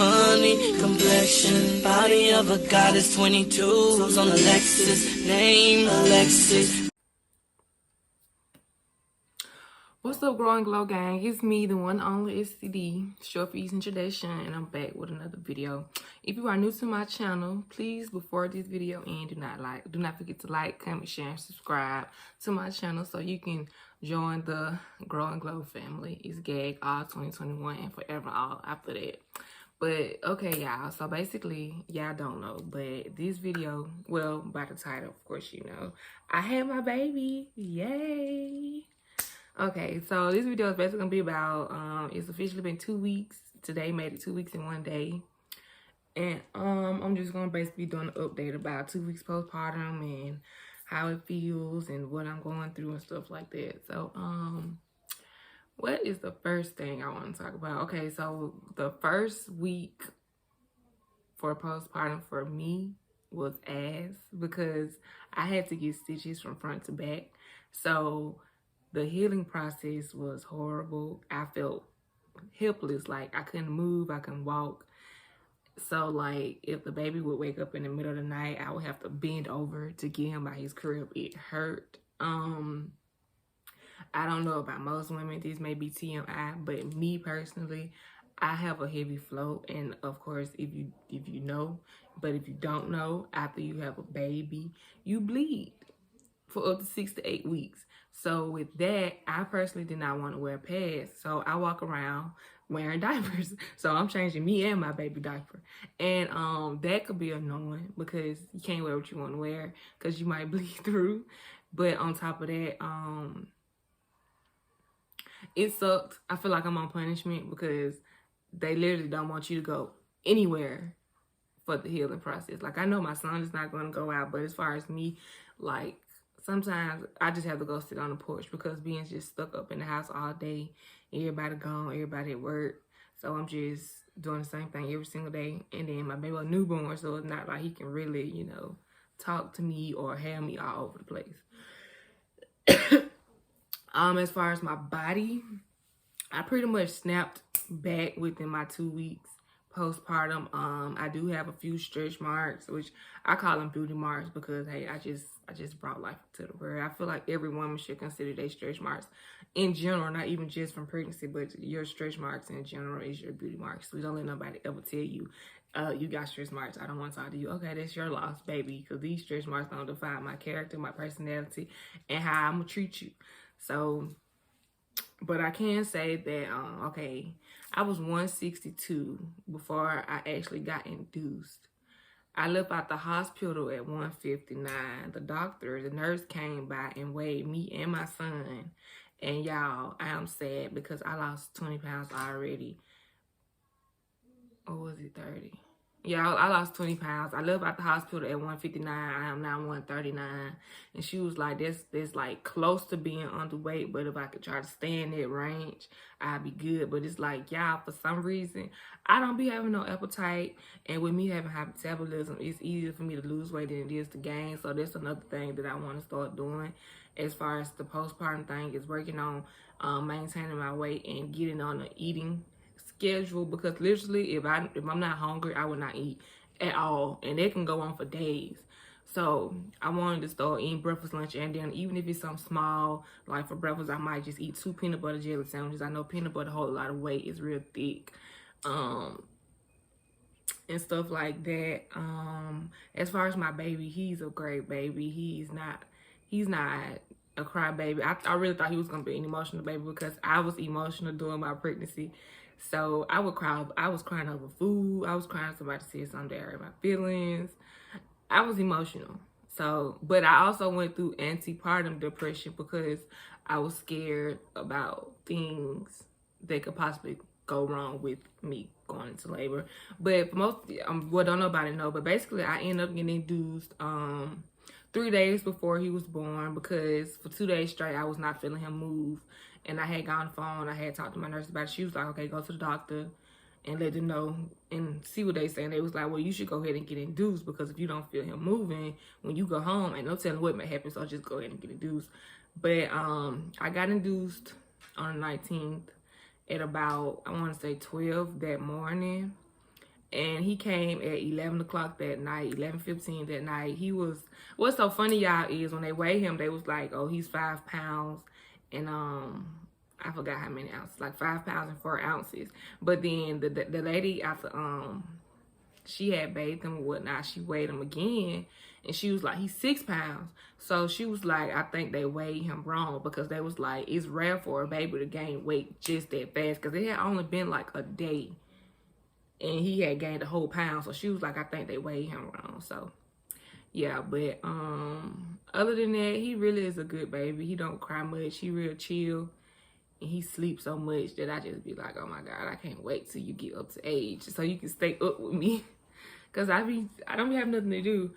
honey complexion, body of a goddess, 22s on a Lexus, name Alexis. What's up, Growing Glow gang? It's me, the one only STD, short for Eccentric DeShoun, and I'm back with another video. If you are new to my channel, please, before this video ends, do not forget to like, comment, share, and subscribe to my channel so you can join the Growing Glow family. It's gag all 2021 and forever all after that. But okay, y'all, so basically, y'all don't know, but this video, well, by the title, of course you know, I had my baby. Yay! Okay, so this video is basically gonna be about it's officially been 2 weeks. Today made it 2 weeks in one day. And I'm just gonna basically do an update about 2 weeks postpartum and how it feels and what I'm going through and stuff like that. So what is the first thing I want to talk about? Okay, so the first week for postpartum for me was ass because I had to get stitches from front to back. So the healing process was horrible. I felt helpless, like I couldn't move, I couldn't walk. So like if the baby would wake up in the middle of the night, I would have to bend over to get him by his crib. It hurt. I don't know about most women, this may be TMI, but me personally, I have a heavy flow, and of course, if you know, but if you don't know, after you have a baby, you bleed for up to 6 to 8 weeks. So with that, I personally did not want to wear pads. So I walk around wearing diapers. So I'm changing me and my baby diaper. And that could be annoying because you can't wear what you want to wear because you might bleed through. But on top of that, it sucked. I feel like I'm on punishment because they literally don't want you to go anywhere for the healing process. Like, I know my son is not going to go out, but as far as me, like, sometimes I just have to go sit on the porch because being just stuck up in the house all day, everybody gone, everybody at work. So I'm just doing the same thing every single day. And then my baby a newborn, so it's not like he can really, you know, talk to me or have me all over the place. As far as my body, I pretty much snapped back within my 2 weeks postpartum. I do have a few stretch marks, which I call them beauty marks because hey, I just brought life to the world. I feel like every woman should consider their stretch marks in general, not even just from pregnancy, but your stretch marks in general is your beauty marks. So don't let nobody ever tell you you got stretch marks. I don't want to talk to you. Okay, that's your loss, baby, because these stretch marks don't define my character, my personality, and how I'm gonna treat you. So, but I can say that, okay, I was 162 before I actually got induced. I left out the hospital at 159. The nurse came by and weighed me and my son. And y'all, I am sad because I lost 20 pounds already. Or was it 30? Yeah, I lost 20 pounds. I left out the hospital at 159. I am now 139. And she was like, that's like close to being underweight. But if I could try to stay in that range, I'd be good. But it's like, y'all, for some reason, I don't be having no appetite. And with me having high metabolism, it's easier for me to lose weight than it is to gain. So that's another thing that I want to start doing. As far as the postpartum thing is working on maintaining my weight and getting on the eating schedule, because literally if I'm not hungry, I would not eat at all, and it can go on for days. So I wanted to start eating breakfast, lunch, and dinner, even if it's something small. Like for breakfast, I might just eat 2 peanut butter jelly sandwiches. I know peanut butter holds a lot of weight, it's real thick, and stuff like that. As far as my baby, he's a great baby. He's not a crybaby. I really thought he was gonna be an emotional baby because I was emotional during my pregnancy. So I would cry. I was crying over food. I was crying somebody said something that hurt my feelings. I was emotional. So, but I also went through antepartum depression because I was scared about things that could possibly go wrong with me going into labor. But for most, well, don't nobody know, but basically I ended up getting induced 3 days before he was born because for 2 days straight I was not feeling him move. And I had gone on the phone, I had talked to my nurse about it. She was like, okay, go to the doctor and let them know and see what they say. And they was like, well, you should go ahead and get induced because if you don't feel him moving, when you go home, ain't no telling what may happen, so just go ahead and get induced. But I got induced on the 19th at about, I want to say 12 that morning. And he came at 11 o'clock that night, 11:15 that night. What's so funny, y'all, is when they weighed him, they was like, oh, he's 5 pounds. And I forgot how many ounces, like 5 pounds and 4 ounces. But then the lady after she had bathed him and whatnot, she weighed him again, and she was like, he's 6 pounds. So she was like, I think they weighed him wrong, because they was like, it's rare for a baby to gain weight just that fast, because it had only been like a day and he had gained a whole pound. So she was like, I think they weighed him wrong. So yeah, but other than that, he really is a good baby. He don't cry much. He real chill. And he sleeps so much that I just be like, oh my God, I can't wait till you get up to age so you can stay up with me. Cause I don't have nothing to do.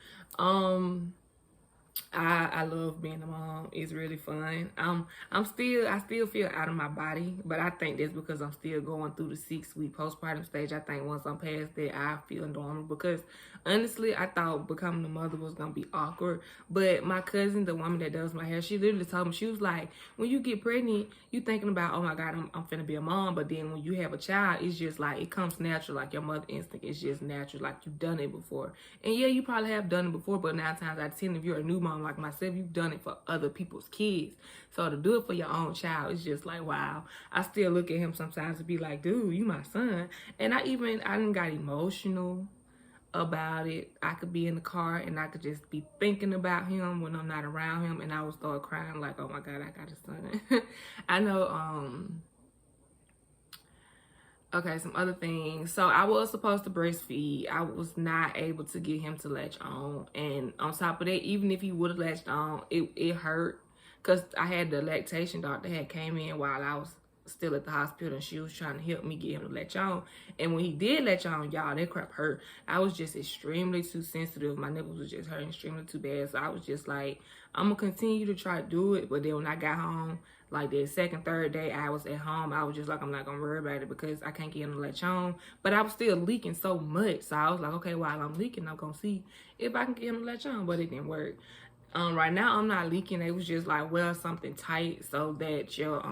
I love being a mom. It's really fun. I still feel out of my body, but I think that's because I'm still going through the 6-week postpartum stage. I think once I'm past that, I feel normal, because honestly, I thought becoming a mother was gonna be awkward. But my cousin, the woman that does my hair, she literally told me, she was like, when you get pregnant, you thinking about, oh my God, I'm finna be a mom. But then when you have a child, it's just like, it comes natural. Like your mother instinct is just natural. Like you've done it before. And yeah, you probably have done it before, but 9 times out of 10, if you're a new mom like myself, you've done it for other people's kids. So to do it for your own child, it's just like, wow. I still look at him sometimes and be like, dude, you my son. And I didn't got emotional about it. I could be in the car and I could just be thinking about him when I'm not around him, and I would start crying like, oh my God, I got a son. I know, okay, some other things. So I was supposed to breastfeed. I was not able to get him to latch on. And on top of that, even if he would have latched on, it hurt. Because I had the lactation doctor had came in while I was still at the hospital, and she was trying to help me get him to latch on. And when he did latch on, y'all, that crap hurt. I was just extremely too sensitive. My nipples was just hurting extremely too bad. So I was just like, I'm going to continue to try to do it. But then when I got home, like the second, third day I was at home, I was just like, I'm not going to worry about it because I can't get him to latch on. But I was still leaking so much. So I was like, okay, while I'm leaking, I'm going to see if I can get him to latch on. But it didn't work. Right now, I'm not leaking. It was just like, well, something tight so that your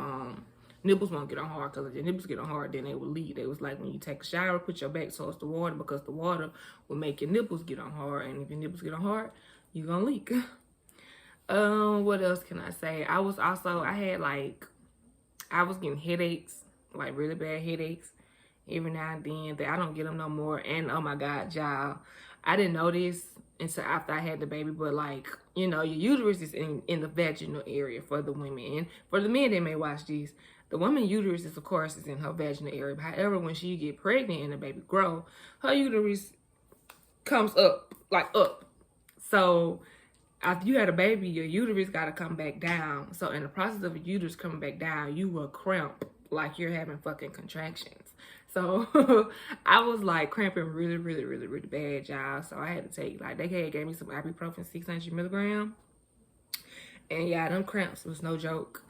nipples won't get on hard. Because if your nipples get on hard, then they will leak. It was like when you take a shower, put your back towards the water, because the water will make your nipples get on hard. And if your nipples get on hard, you're going to leak. What else can I say? I was getting headaches, like really bad headaches every now and then that I don't get them no more. And oh my God, y'all, I didn't know this until after I had the baby, but like, you know, your uterus is in the vaginal area for the women. And for the men that may watch these, the woman's uterus is, of course, is in her vaginal area. However, when she get pregnant and the baby grow, her uterus comes up, like up. So after you had a baby, your uterus got to come back down. So in the process of your uterus coming back down, you will cramp like you're having fucking contractions. So I was like cramping really, really, really, really bad, y'all. So I had to take, like, they gave me some ibuprofen 600 milligrams. And yeah, them cramps was no joke.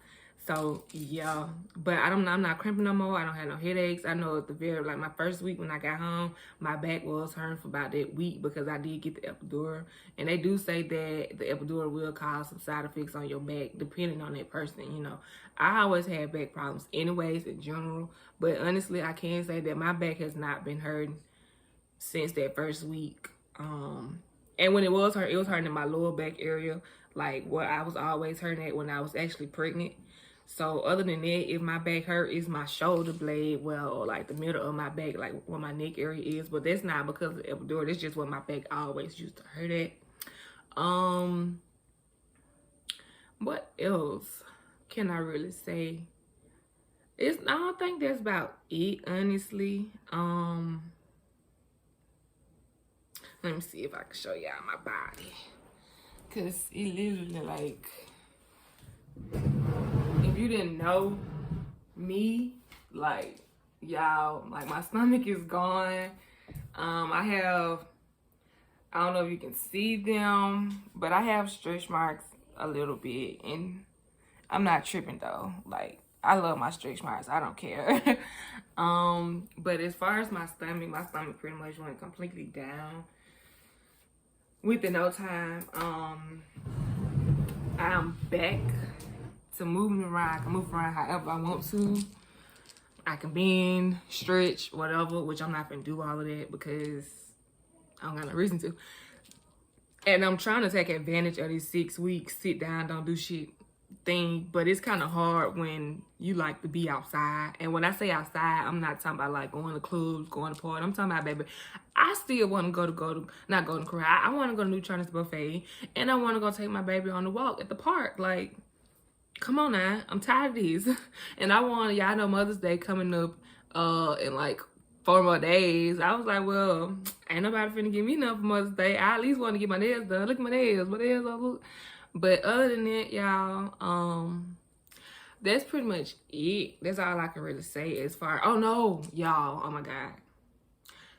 So yeah, but I'm not cramping no more. I don't have no headaches. I know at the like my first week when I got home, my back was hurting for about that week because I did get the epidural. And they do say that the epidural will cause some side effects on your back depending on that person, you know. I always had back problems anyways in general, but honestly, I can say that my back has not been hurting since that first week. And when it was hurting in my lower back area, like where I was always hurting at when I was actually pregnant. So other than that, if my back hurt, it's my shoulder blade, well, or like the middle of my back, like where my neck area is. But that's not because of the epidural. It's just what my back always used to hurt at. What else can I really say? I don't think that's about it, honestly. Let me see if I can show y'all my body. Cause it literally like, if you didn't know me, like, y'all, like my stomach is gone. I don't know if you can see them, but I have stretch marks a little bit, and I'm not tripping though. Like, I love my stretch marks. I don't care. But as far as my stomach pretty much went completely down within no time. I'm back to moving around. I can move around however I want to. I can bend, stretch, whatever, which I'm not gonna do all of that because I don't got no reason to. And I'm trying to take advantage of these 6 weeks, sit down, don't do shit thing. But it's kind of hard when you like to be outside. And when I say outside, I'm not talking about like going to clubs, going to parties. I'm talking about, baby, I still want to not go to Korea. I want to go to New China's buffet. And I want to go take my baby on the walk at the park. Like, come on now. I'm tired of these. And I want, y'all know Mother's Day coming up in like 4 more days. I was like, well, ain't nobody finna give me enough for Mother's Day. I at least want to get my nails done. Look at my nails. My nails don't look. But other than that, y'all, that's pretty much it. That's all I can really say as far. Oh no, y'all. Oh my God.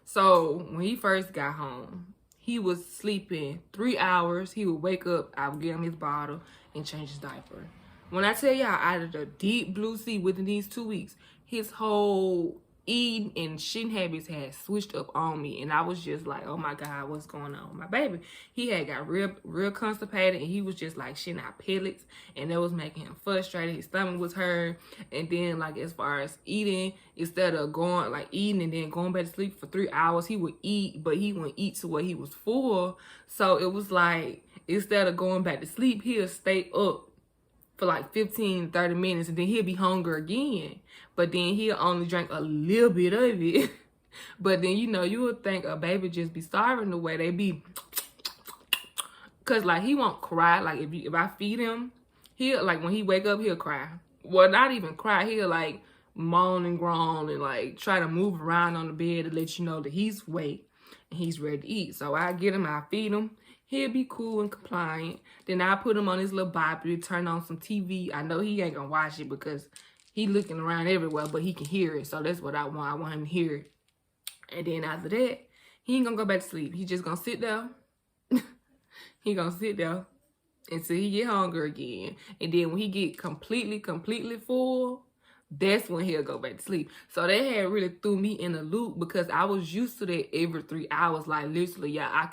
So when he first got home, he was sleeping 3 hours. He would wake up. I would give him his bottle and change his diaper. When I tell y'all, out of the deep blue sea within these 2 weeks, his whole eating and shitting habits had switched up on me. And I was just like, oh my God, what's going on with my baby? He had got real constipated, and he was just like shitting out pellets, and that was making him frustrated. His stomach was hurt. And then like as far as eating, instead of going like eating and then going back to sleep for 3 hours, he would eat, but he wouldn't eat to what he was full. So it was like, instead of going back to sleep, he'll stay up for like 15, 30 minutes, and then he'll be hungry again. But then he'll only drink a little bit of it. But then, you know, you would think a baby just be starving the way they be. Because, like, he won't cry. Like, if I feed him, he'll, like, when he wake up, he'll cry. Well, not even cry. He'll, like, moan and groan and, like, try to move around on the bed to let you know that he's awake and he's ready to eat. So I get him, I feed him. He'll be cool and compliant. Then I put him on his little Bible, turn on some TV. I know he ain't gonna watch it because he looking around everywhere, but he can hear it. So that's what I want. I want him to hear it. And then after that, he ain't gonna go back to sleep. He just gonna sit there. He gonna sit there until he get hungry again. And then when he get completely full, that's when he'll go back to sleep. So that had really threw me in a loop because I was used to that every 3 hours. Like literally, yeah, I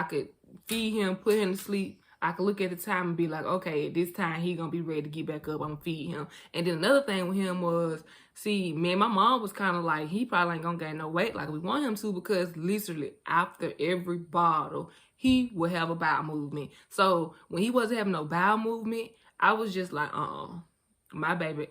could feed him, put him to sleep. I could look at the time and be like, okay, at this time he gonna be ready to get back up. I'm gonna feed him. And then another thing with him was, see, me and my mom was kind of like, he probably ain't gonna gain no weight like we want him to, because literally after every bottle, he would have a bowel movement. So when he wasn't having no bowel movement, I was just like, my baby,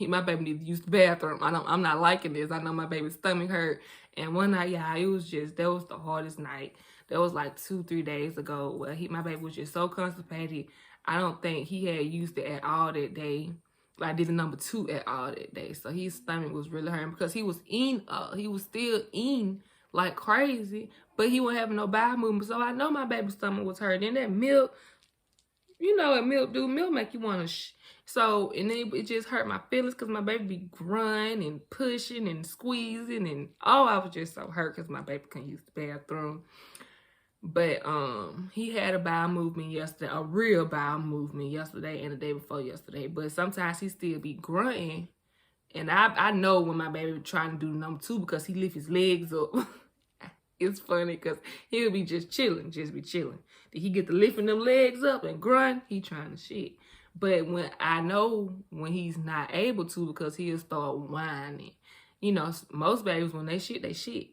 my baby needs to use the bathroom. I'm not liking this. I know my baby's stomach hurt. And one night, yeah, it was just, that was the hardest night. That was like 2-3 days ago where my baby was just so constipated. I don't think he had used it at all that day. I did the number 2 at all that day. So his stomach was really hurting because he was still eating like crazy, but he wasn't having no bowel movement. So I know my baby's stomach was hurting. And that milk, you know what milk make you want to so, and then it just hurt my feelings because my baby be grunting and pushing and squeezing, and I was just so hurt because my baby couldn't use the bathroom. But he had a bowel movement yesterday, a real bowel movement yesterday and the day before yesterday. But sometimes he still be grunting, and I know when my baby trying to do number 2 because he lift his legs up. It's funny because he'll be just chilling, Did he get to lifting them legs up and grunt? He trying to shit. But when I know when he's not able to, because he'll start whining. You know, most babies, when they shit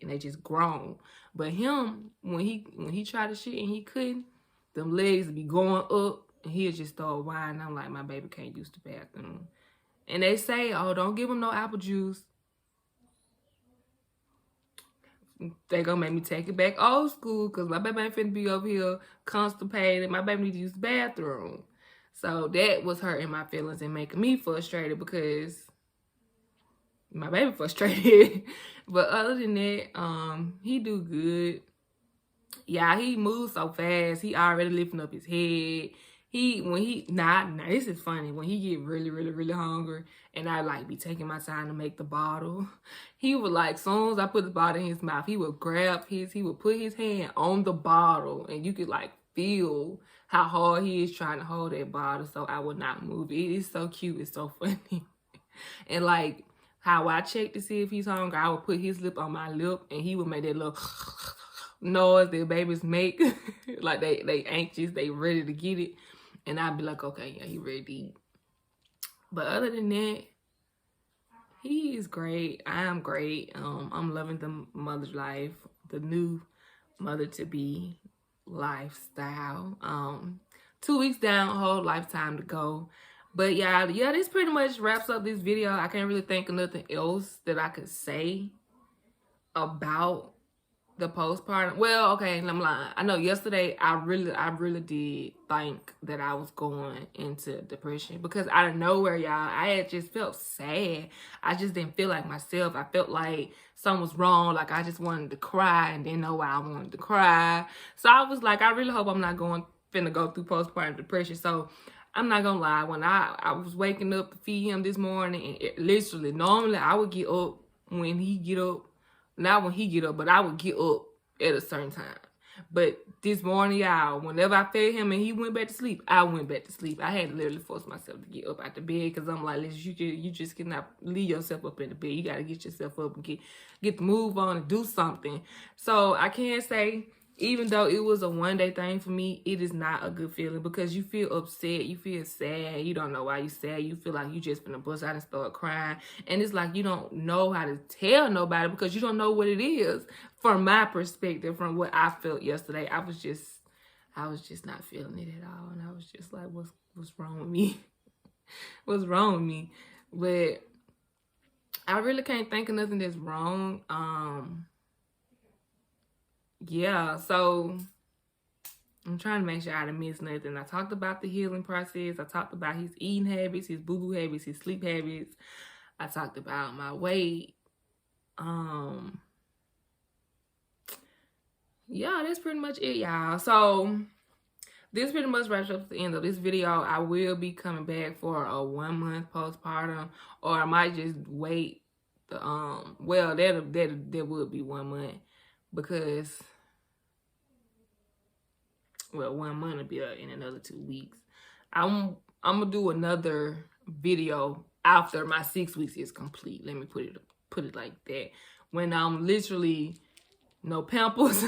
and they just groan. But him, when he tried to shit and he couldn't, them legs be going up and he'll just start whining. I'm like, my baby can't use the bathroom. And they say, oh, don't give him no apple juice. They gonna make me take it back old school because my baby ain't finna be over here constipated. My baby need to use the bathroom. So that was hurting my feelings and making me frustrated because my baby frustrated. But other than that, he do good. Yeah, he moves so fast. He already lifting up his head. This is funny. When he get really hungry and I like be taking my time to make the bottle, he would like, soon as I put the bottle in his mouth, he would he would put his hand on the bottle and you could like feel how hard he is trying to hold that bottle so I would not move. It is so cute. It's so funny. And like how I check to see if he's hungry, I would put his lip on my lip and he would make that little noise that babies make. Like they anxious, they ready to get it. And I'd be like, okay, yeah, he ready to eat. But other than that, He is great. I am great. I'm loving the mother's life, the new mother-to-be lifestyle. 2 weeks down, a whole lifetime to go. But yeah, this pretty much wraps up this video. I can't really think of nothing else that I could say about the postpartum. Well, okay, I'm lying. I know yesterday I really did think that I was going into depression, because out of nowhere, y'all, I had just felt sad. I just didn't feel like myself. I felt like something was wrong. Like I just wanted to cry and didn't know why I wanted to cry. So I was like, I really hope I'm not finna go through postpartum depression. So I'm not gonna lie, when I was waking up to feed him this morning, and literally, normally I would get up when he get up. Not when he get up, but I would get up at a certain time. But this morning, y'all, whenever I fed him and he went back to sleep, I went back to sleep. I had to literally force myself to get up out the bed, because I'm like, listen, you just cannot leave yourself up in the bed. You got to get yourself up and get the move on and do something. So I can't say, even though it was a one-day thing for me, it is not a good feeling, because you feel upset, you feel sad, you don't know why you sad, you feel like you just finna bust out and start crying, and it's like you don't know how to tell nobody, because you don't know what it is. From my perspective, from what I felt yesterday, I was just not feeling it at all, and I was just like, what's wrong with me? What's wrong with me? But I really can't think of nothing that's wrong. Yeah, so I'm trying to make sure I didn't miss nothing. I talked about the healing process. I talked about his eating habits, his boo-boo habits, his sleep habits. I talked about my weight. Yeah, that's pretty much it, y'all. So this pretty much wraps up the end of this video. I will be coming back for a 1 month postpartum, or I might just wait. Well, that would be 1 month, because, well, 1 month will be in another 2 weeks. I'm gonna do another video after my 6 weeks is complete. Let me put it like that. When I'm literally no pampers,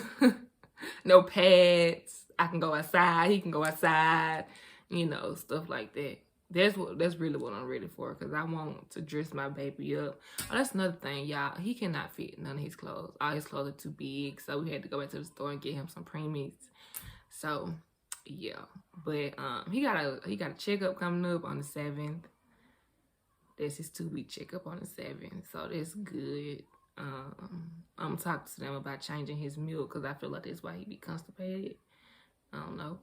no pads, I can go outside, he can go outside, you know, stuff like that. That's really what I'm ready for, because I want to dress my baby up. Oh, that's another thing, y'all. He cannot fit none of his clothes. All his clothes are too big, so we had to go back to the store and get him some preemies. So yeah, but he got a checkup coming up on the 7th. That's his 2-week checkup on the 7th, so that's good. I'm talking to them about changing his milk, because I feel like that's why he be constipated. I don't know.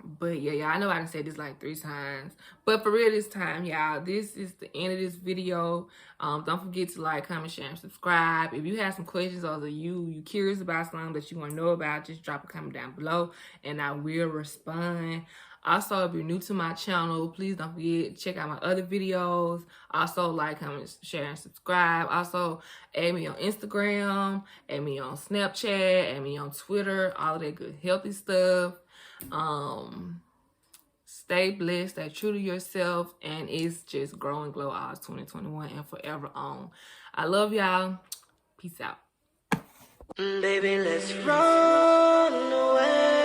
But yeah, I know I done said this like 3 times, but for real this time, y'all, this is the end of this video. Don't forget to like, comment, share, and subscribe. If you have some questions, or you curious about something that you want to know about, just drop a comment down below and I will respond. Also, if you're new to my channel, please don't forget to check out my other videos. Also, like, comment, share, and subscribe. Also, add me on Instagram, add me on Snapchat, add me on Twitter, all of that good healthy stuff. Stay blessed, stay true to yourself, and it's just grow and glow all 2021 and forever on. I love y'all. Peace out. Baby, let's run away.